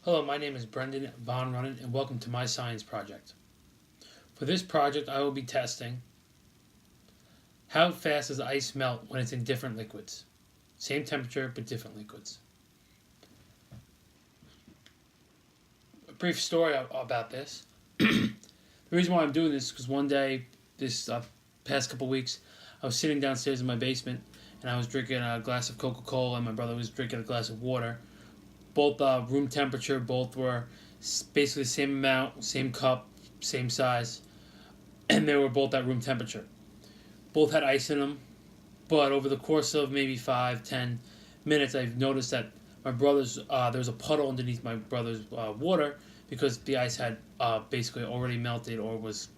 Hello, my name is Brendan Von Runnen, and welcome to my science project. For this project, I will be testing how fast does ice melt when it's in different liquids. Same temperature, but different liquids. A brief story about this. The reason why I'm doing this is because one day, this past couple weeks, I was sitting downstairs in my basement, and I was drinking a glass of Coca-Cola, and my brother was drinking a glass of water. Both room temperature, both were basically the same amount, same cup, same size, and they were both at room temperature. Both had ice in them, but over the course of maybe 5-10 minutes, I've noticed that my brother's there was a puddle underneath my brother's water because the ice had basically already melted or was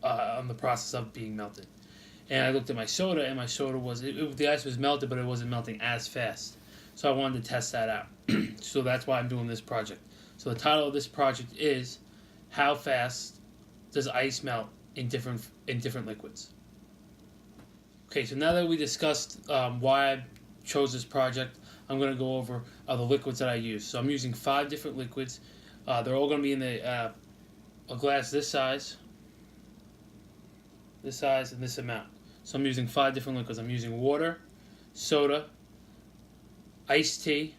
on the process of being melted. And I looked at my soda, and my soda the ice was melted, but it wasn't melting as fast. So I wanted to test that out. So that's why I'm doing this project. So the title of this project is "How fast does ice melt in different liquids?" Okay, so now that we discussed why I chose this project, I'm going to go over the liquids that I use. So I'm using 5 different liquids. They're all going to be in a glass this size, and this amount. So I'm using 5 different liquids. I'm using water, soda, iced tea,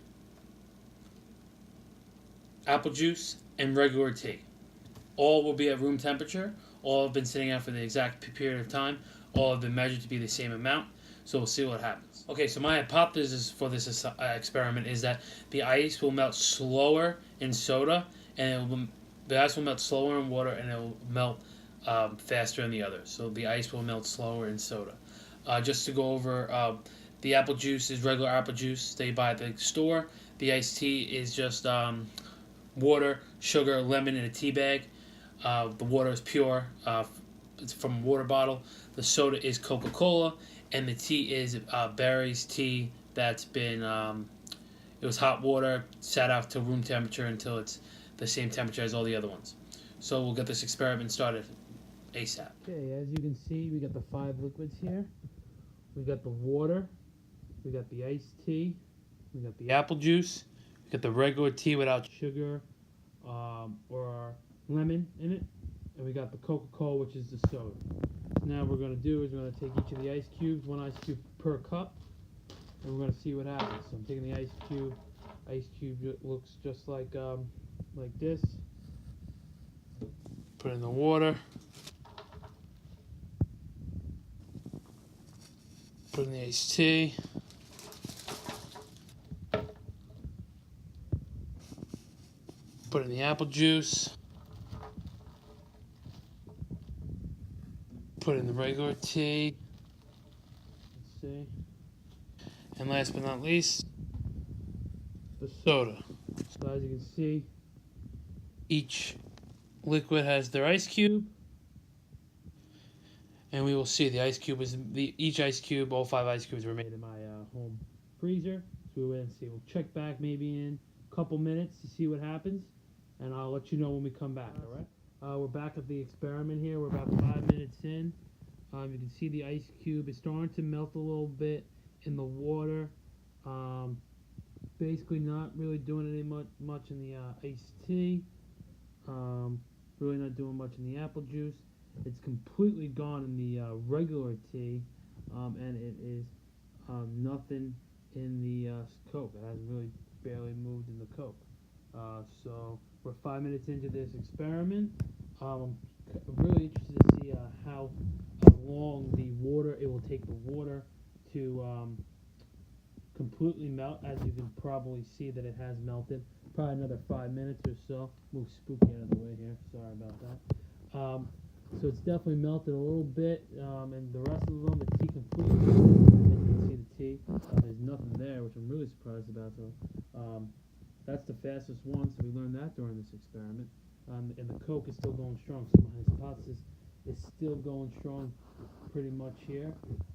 apple juice, and regular tea. All will be at room temperature. All have been sitting out for the exact period of time. All have been measured to be the same amount. So we'll see what happens. Okay, so my hypothesis for this experiment is that the ice will melt slower in soda, and the ice will melt slower in water, and it will melt faster in the other. So the ice will melt slower in soda. Just to go over, the apple juice is regular apple juice they buy at the store. The iced tea is just water, sugar, lemon in a tea bag. The water is pure. It's from a water bottle. The soda is Coca-Cola, and the tea is Barry's tea that's been it was hot water, sat out to room temperature until it's the same temperature as all the other ones. So we'll get this experiment started ASAP. Okay, as you can see, we got the 5 liquids here. We got the water, we got the iced tea, we got the apple juice, we got the regular tea without sugar or lemon in it, and we got the Coca-Cola, which is the soda. Now what we're going to do is we're going to take each of the ice cubes, 1 ice cube per cup, and we're going to see what happens. So I'm taking the ice cube. Ice cube looks just like this. Put in the water. Put in the iced tea. Put in the apple juice. Put in the regular tea. Let's see. And last but not least, the soda. So as you can see, each liquid has their ice cube. And we will see the ice cube each ice cube, all 5 ice cubes were made in my home freezer. So we'll wait and see. We'll check back maybe in a couple minutes to see what happens, and I'll let you know when we come back. All right. We're back at the experiment here. We're about 5 minutes in. You can see the ice cube is starting to melt a little bit in the water. Basically, not really doing any much in the iced tea. Really not doing much in the apple juice. It's completely gone in the regular tea, and it is nothing in the Coke. It has really barely moved in the Coke. So we're 5 minutes into this experiment. I'm really interested to see how long it will take the water to completely melt. As you can probably see that it has melted. Probably another 5 minutes or so. Move Spooky out of the way here. Sorry about that. So it's definitely melted a little bit, and the rest of them, the tea completely melted. As you can see the tea, there's nothing there, which I'm really surprised about. So that's the fastest one, so we learned that during this experiment. And the Coke is still going strong, so my hypothesis is still going strong pretty much here.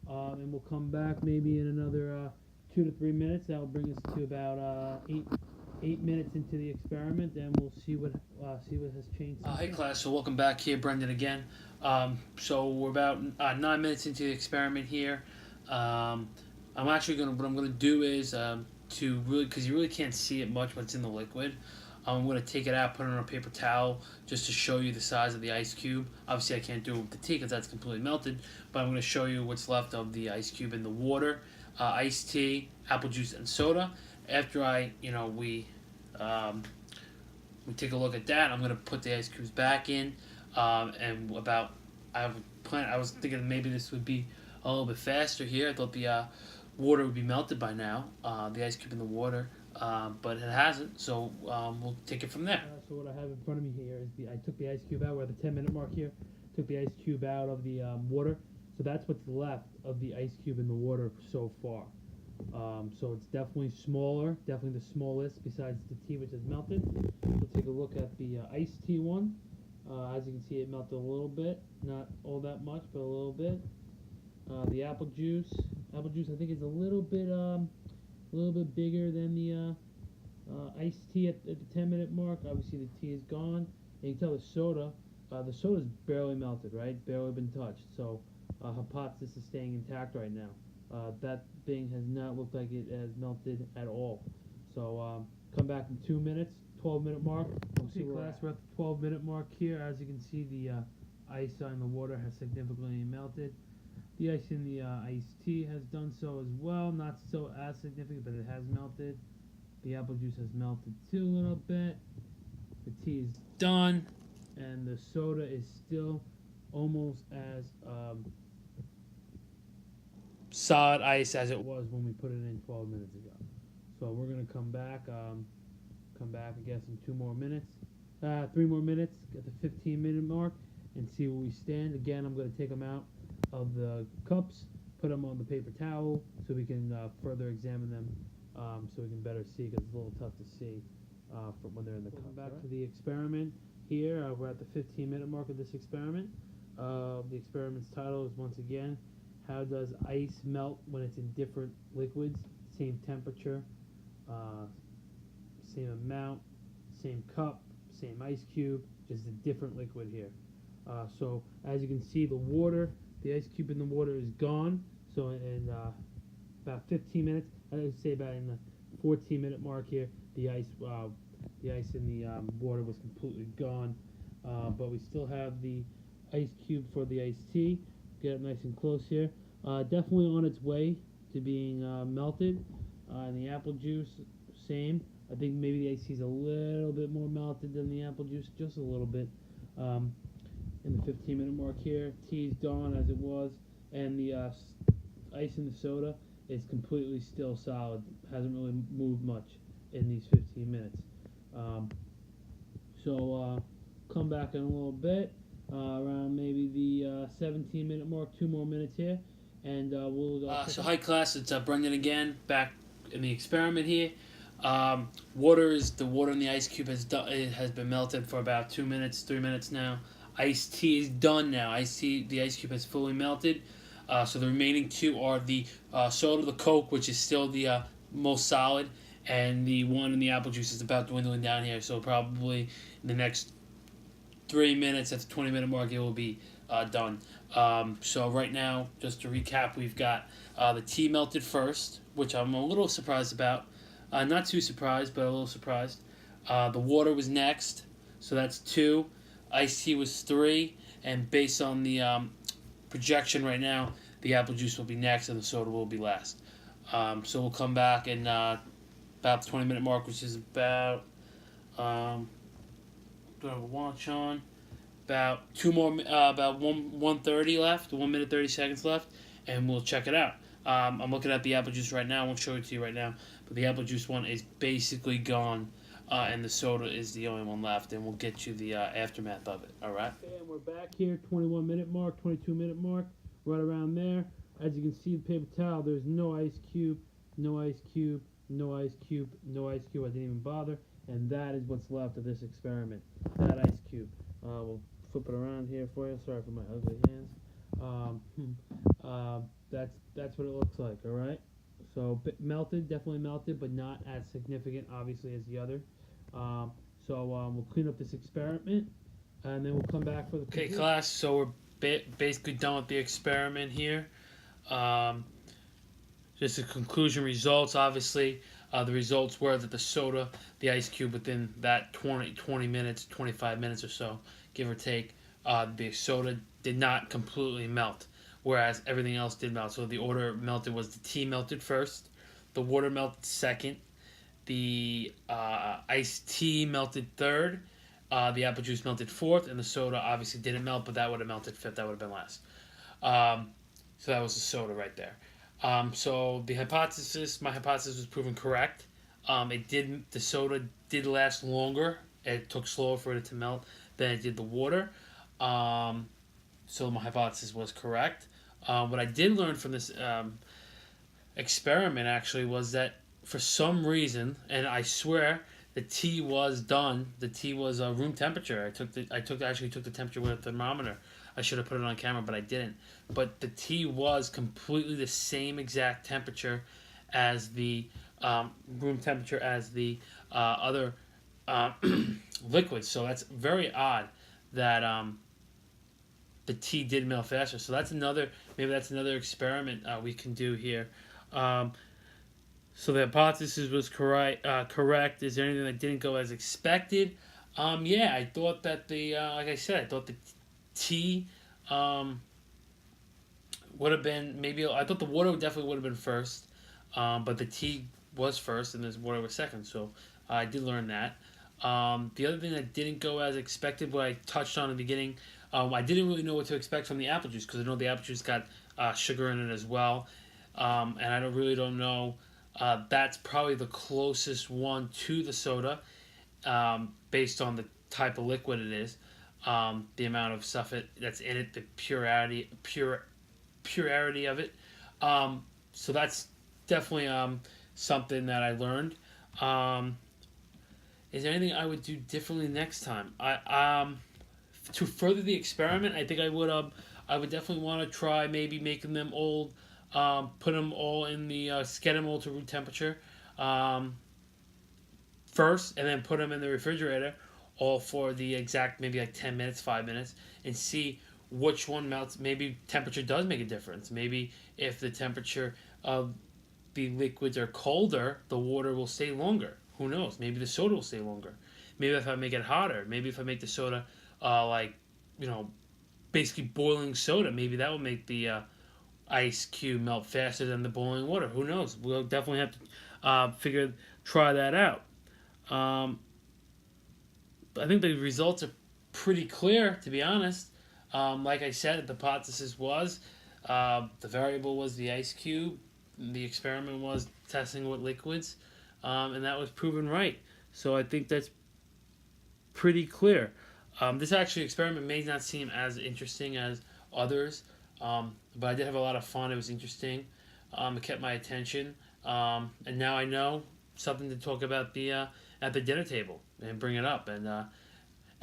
And we'll come back maybe in another 2 to 3 minutes. That will bring us to about 8 minutes into the experiment, and we'll see what has changed. Hey class, so welcome back here, Brendan again. So we're about 9 minutes into the experiment here. What I'm gonna do is to really, because you really can't see it much when it's in the liquid. I'm going to take it out, put it on a paper towel, just to show you the size of the ice cube. Obviously, I can't do it with the tea because that's completely melted, but I'm going to show you what's left of the ice cube in the water, iced tea, apple juice, and soda. After we take a look at that, I'm going to put the ice cubes back in, and I was thinking maybe this would be a little bit faster here. I thought the water would be melted by now, the ice cube in the water, but it hasn't, so we'll take it from there. So what I have in front of me here is I took the ice cube out. We're at the 10-minute mark here. Took the ice cube out of the water. So that's what's left of the ice cube in the water so far. So it's definitely smaller, definitely the smallest besides the tea, which is melted. We'll take a look at the iced tea one. As you can see, it melted a little bit, not all that much, but a little bit. The apple juice I think is a little bit bigger than the iced tea at the 10-minute mark. Obviously the tea is gone. And you can tell the soda's barely melted, right? Barely been touched. So hypothesis is staying intact right now. That thing has not looked like it has melted at all. So come back in 2 minutes, 12-minute mark. We'll see class, we're at the 12-minute mark here. As you can see, the ice in the water has significantly melted. The ice in the iced tea has done so as well. Not so as significant, but it has melted. The apple juice has melted too a little bit. The tea is done, and the soda is still almost as solid ice as it was when we put it in 12 minutes ago. So we're gonna come back I guess in 2 more minutes, 3 more minutes at the 15-minute mark, and see where we stand. Again, I'm gonna take them out of the cups, put them on the paper towel so we can further examine them, so we can better see, because it's a little tough to see from when they're in the cup. Back to the experiment here. We're at the 15-minute mark of this experiment. The experiment's title is, once again, how does ice melt when it's in different liquids? Same temperature, same amount, same cup, same ice cube, just a different liquid here. So as you can see, the ice cube in the water is gone. So in about 15 minutes, I would say about in the 14-minute mark here, the ice in the water was completely gone. But we still have the ice cube for the iced tea. Get it nice and close here. Definitely on its way to being melted. And the apple juice, same. I think maybe the iced tea is a little bit more melted than the apple juice, just a little bit. In the 15-minute mark here, tea's gone as it was, and the ice in the soda is completely still solid. Hasn't really moved much in these 15 minutes. So come back in a little bit, around maybe the 17-minute mark, 2 more minutes here, and we'll. So hi class, it's Brendan again, back in the experiment here. The water in the ice cube has been melted for about 2 minutes, 3 minutes now. Iced tea is done now. The ice cube has fully melted. So the remaining 2 are the soda, the Coke, which is still the most solid, and the one in the apple juice is about dwindling down here. So probably in the next 3 minutes, at the 20-minute mark, it will be done. So right now, just to recap, we've got the tea melted first, which I'm a little surprised about. Not too surprised, but a little surprised. The water was next, so that's 2. Iced tea was 3, and based on the projection right now, the apple juice will be next and the soda will be last. So we'll come back in about the 20-minute mark, which is about do I have a watch on? About 1:30 left, 1 minute 30 seconds left, and we'll check it out. I'm looking at the apple juice right now. I won't show it to you right now, but the apple juice one is basically gone. And the soda is the only one left, and we'll get you the aftermath of it. All right. Okay, and we're back here, 21-minute mark, 22-minute mark, right around there. As you can see, the paper towel, there's no ice cube, no ice cube, no ice cube, no ice cube. I didn't even bother, and that is what's left of this experiment. That ice cube. We'll flip it around here for you. Sorry for my ugly hands. That's what it looks like. All right. So melted, definitely melted, but not as significant, obviously, as the other. So we'll clean up this experiment, and then we'll come back for the. Okay, class. So we're basically done with the experiment here. Just the conclusion results. Obviously, The results were that the soda, the ice cube, within that 20 minutes, 25 minutes or so, give or take, the soda did not completely melt, whereas everything else did melt. So the order melted was the tea melted first, the water melted second, the iced tea melted third, the apple juice melted fourth, and the soda obviously didn't melt, but that would have melted fifth. That would have been last. So that was the soda right there. So the hypothesis, my hypothesis was proven correct. The soda did last longer. It took slower for it to melt than it did the water. So my hypothesis was correct. What I did learn from this experiment actually was that for some reason, and I swear the tea was done. The tea was room temperature. I actually took the temperature with a thermometer. I should have put it on camera, but I didn't. But the tea was completely the same exact temperature as the room temperature as the other liquids. So that's very odd that the tea did melt faster. So maybe that's another experiment we can do here. So the hypothesis was correct. Is there anything that didn't go as expected? Yeah, I thought that like I said, I thought the tea would have been I thought the water definitely would have been first, but the tea was first and the water was second. So I did learn that. The other thing that didn't go as expected, what I touched on in the beginning, I didn't really know what to expect from the apple juice because I know the apple juice got sugar in it as well, and I don't know. That's probably the closest one to the soda, based on the type of liquid it is, the amount of stuff that's in it, the purity of it. So that's definitely something that I learned. Is there anything I would do differently next time? To further the experiment, I think I would definitely want to try maybe making them all. Put them all in get them all to room temperature first, and then put them in the refrigerator, all for the exact maybe like 10 minutes, 5 minutes, and see which one melts. Maybe temperature does make a difference. Maybe if the temperature of the liquids are colder, the water will stay longer. Who knows? Maybe the soda will stay longer. Maybe if I make it hotter, maybe if I make the soda basically boiling soda, maybe that will make the ice cube melt faster than the boiling water. Who knows? We'll definitely have to try that out. I think the results are pretty clear, to be honest. Like I said, the hypothesis was the variable was the ice cube. The experiment was testing with liquids, and that was proven right. So I think that's pretty clear. This experiment may not seem as interesting as others. But I did have a lot of fun. It was interesting. It kept my attention. And now I know something to talk about at the dinner table and bring it up and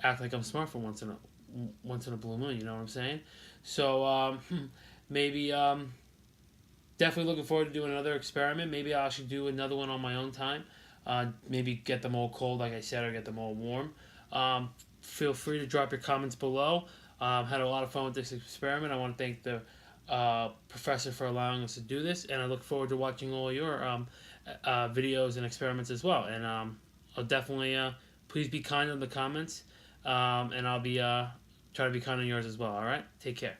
act like I'm smart for once in a blue moon. You know what I'm saying? So maybe definitely looking forward to doing another experiment. Maybe I'll actually do another one on my own time. Maybe get them all cold, like I said, or get them all warm. Feel free to drop your comments below. Had a lot of fun with this experiment. I want to thank the professor for allowing us to do this, and I look forward to watching all your videos and experiments as well. And I'll definitely please be kind in the comments, and I'll be try to be kind on yours as well. All right, take care.